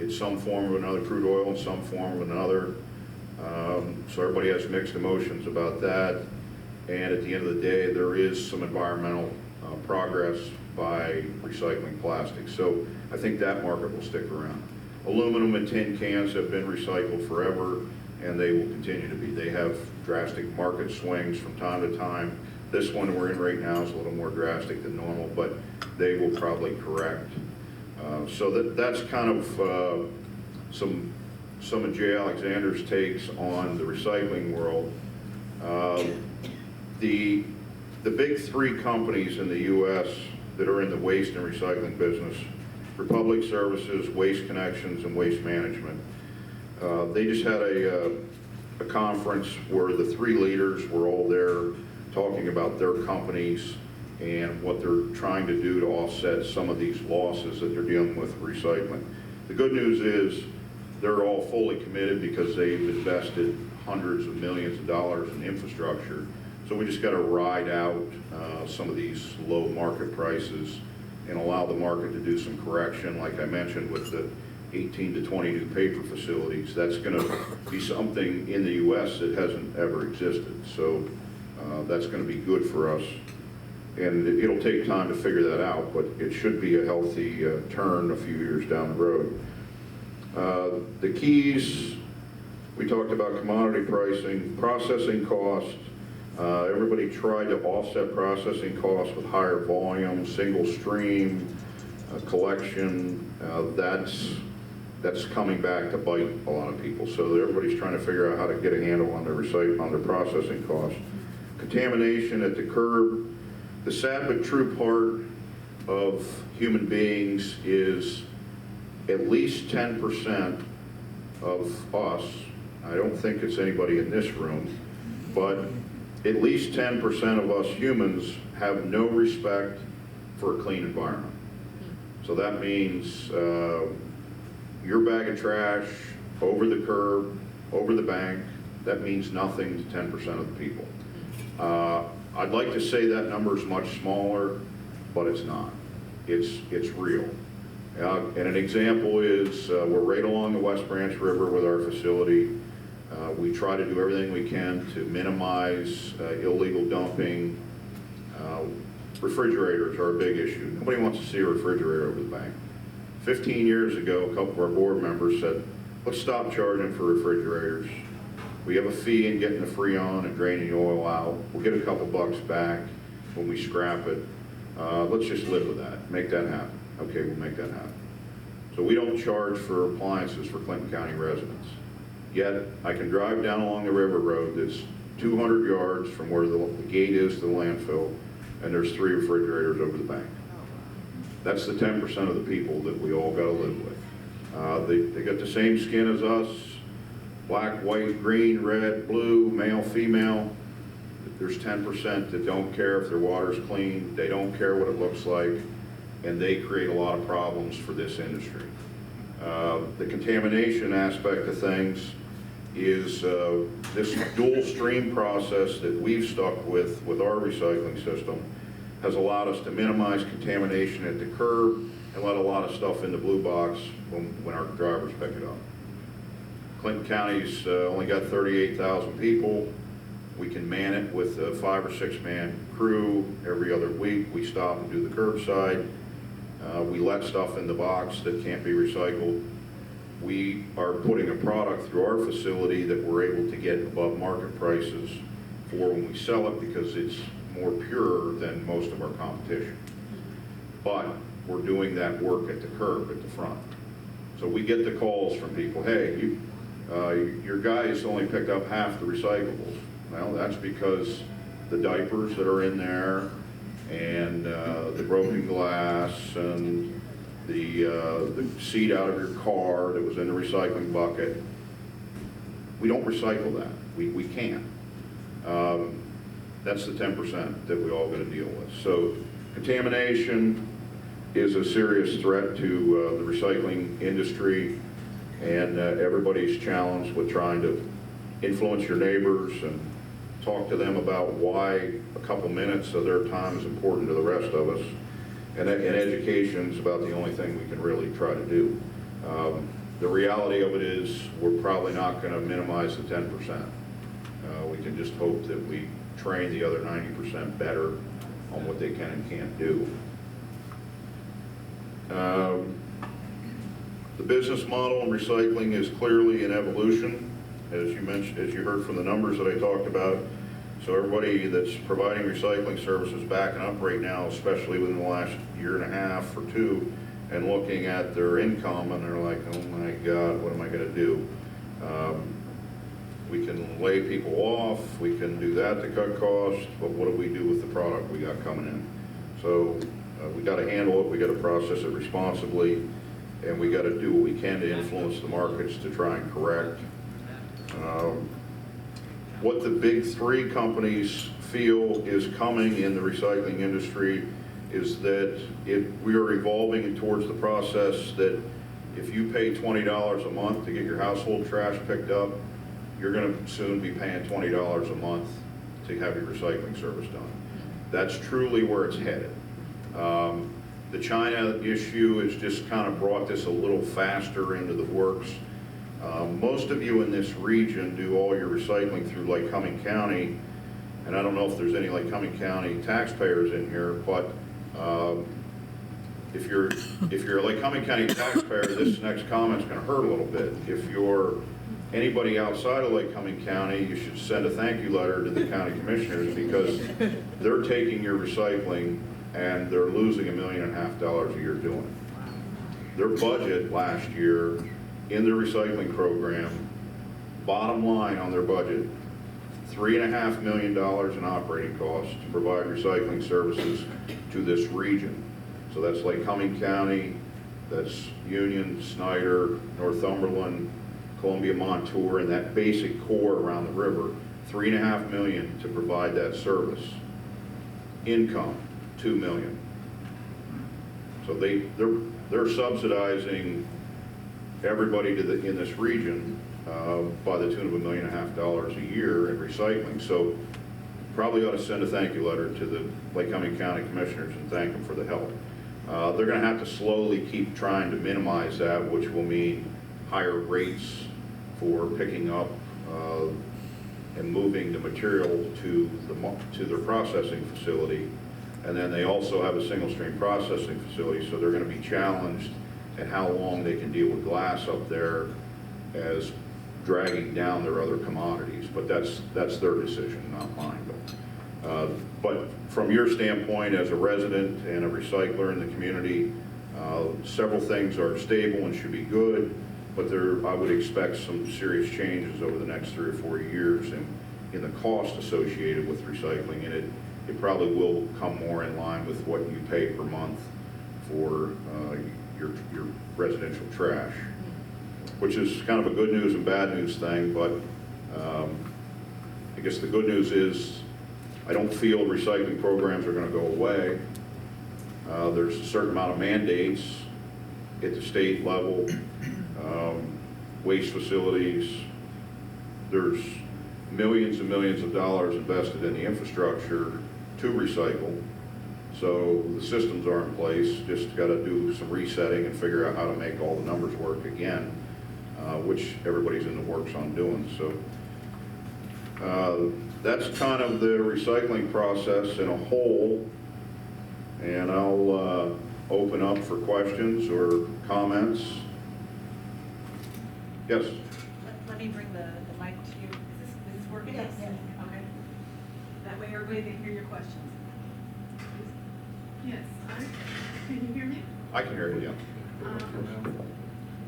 It's some form of another crude oil and some form of another. So everybody has mixed emotions about that. And at the end of the day, there is some environmental progress by recycling plastic. So I think that market will stick around. Aluminum and tin cans have been recycled forever, and they will continue to be. They have drastic market swings from time to time. This one we're in right now is a little more drastic than normal, but they will probably correct. So that's kind of some of Jay Alexander's takes on the recycling world. The big three companies in the U.S. that are in the waste and recycling business, Republic Services, Waste Connections, and Waste Management, they just had a conference where the three leaders were all there talking about their companies and what they're trying to do to offset some of these losses that they're dealing with recycling. The good news is they're all fully committed because they've invested hundreds of millions of dollars in infrastructure. So we just got to ride out some of these low market prices and allow the market to do some correction. Like I mentioned with the 18 to 20 new paper facilities, that's going to be something in the U.S. that hasn't ever existed. So that's going to be good for us. And it'll take time to figure that out, but it should be a healthy turn a few years down the road. The keys, we talked about commodity pricing, processing costs. Everybody tried to offset processing costs with higher volume, single stream, collection. That's coming back to bite a lot of people. So everybody's trying to figure out how to get a handle on their processing costs. Contamination at the curb. The sad but true part of human beings is at least 10% of us, I don't think it's anybody in this room, but at least 10% of us humans have no respect for a clean environment. So that means your bag of trash over the curb, over the bank, that means nothing to 10% of the people. I'd like to say that number is much smaller, but it's not. It's real. And an example is we're right along the West Branch River with our facility. We try to do everything we can to minimize illegal dumping. Refrigerators are a big issue. Nobody wants to see a refrigerator over the bank. 15 years ago, a couple of our board members said, let's stop charging for refrigerators. We have a fee in getting the Freon and draining the oil out. We'll get a couple bucks back when we scrap it. Let's just live with that, make that happen. Okay, we'll make that happen. So we don't charge for appliances for Clinton County residents. Yet, I can drive down along the river road that's 200 yards from where the gate is to the landfill, and there's 3 refrigerators over the bank. That's the 10% of the people that we all got to live with. They got the same skin as us, black, white, green, red, blue, male, female. There's 10% that don't care if their water's clean, they don't care what it looks like, and they create a lot of problems for this industry. The contamination aspect of things is this dual stream process that we've stuck with our recycling system has allowed us to minimize contamination at the curb and let a lot of stuff in the blue box when our drivers pick it up. Clinton County's only got 38,000 people. We can man it with a 5 or 6 man crew. Every other week we stop and do the curbside. We let stuff in the box that can't be recycled. We are putting a product through our facility that we're able to get above market prices for when we sell it because it's more pure than most of our competition. But we're doing that work at the curb, at the front. So we get the calls from people, hey, your guys only picked up half the recyclables. Well, that's because the diapers that are in there and the broken glass and the seat out of your car that was in the recycling bucket. We don't recycle that. We can't. That's the 10% that we all got to deal with. So contamination is a serious threat to the recycling industry, and everybody's challenged with trying to influence your neighbors and talk to them about why a couple minutes of their time is important to the rest of us. And education is about the only thing we can really try to do. The reality of it is, we're probably not going to minimize the 10%. We can just hope that we train the other 90% better on what they can and can't do. The business model in recycling is clearly in evolution, as you mentioned, as you heard from the numbers that I talked about. So everybody that's providing recycling services backing up right now, especially within the last year and a half or two, and looking at their income, and they're like, oh my God, what am I going to do? We can lay people off, we can do that to cut costs, but what do we do with the product we got coming in? So we got to handle it, we got to process it responsibly, and we got to do what we can to influence the markets to try and correct. What the big three companies feel is coming in the recycling industry is that we are evolving towards the process that if you pay $20 a month to get your household trash picked up, you're going to soon be paying $20 a month to have your recycling service done. That's truly where it's headed. The China issue has just kind of brought this a little faster into the works. Most of you in this region do all your recycling through Lycoming County, and I don't know if there's any Lycoming County taxpayers in here, but if you're a Lycoming County taxpayer, this next comment's going to hurt a little bit. If you're anybody outside of Lycoming County, you should send a thank you letter to the county commissioners, because they're taking your recycling and they're losing $1.5 million a year doing it. Their budget last year in their recycling program, bottom line on their budget, $3.5 million in operating costs to provide recycling services to this region. So that's Lycoming County, that's Union, Snyder, Northumberland, Columbia, Montour, and that basic core around the river. $3.5 million to provide that service. Income, $2 million. So they're subsidizing everybody in this region by the tune of $1.5 million a year in recycling. So probably ought to send a thank you letter to the Lycoming County Commissioners and thank them for the help. They're going to have to slowly keep trying to minimize that, which will mean higher rates for picking up and moving the material to their processing facility. And then they also have a single stream processing facility, so they're going to be challenged at how long they can deal with glass up there as dragging down their other commodities. But that's their decision, not mine. But from your standpoint as a resident and a recycler in the community, several things are stable and should be good, but I would expect some serious changes over the next 3 or 4 years in the cost associated with recycling, and it probably will come more in line with what you pay per month for your residential trash, which is kind of a good news and bad news thing. But I guess the good news is I don't feel recycling programs are going to go away. There's a certain amount of mandates at the state level, waste facilities. There's millions and millions of dollars invested in the infrastructure to recycle. So the systems are in place, just got to do some resetting and figure out how to make all the numbers work again, which everybody's in the works on doing. So that's kind of the recycling process in a whole, and I'll open up for questions or comments. Yes? Let me bring the mic to you. Is this working? Yes. Okay. That way everybody can hear your questions. Yes, can you hear me? I can hear you, yeah.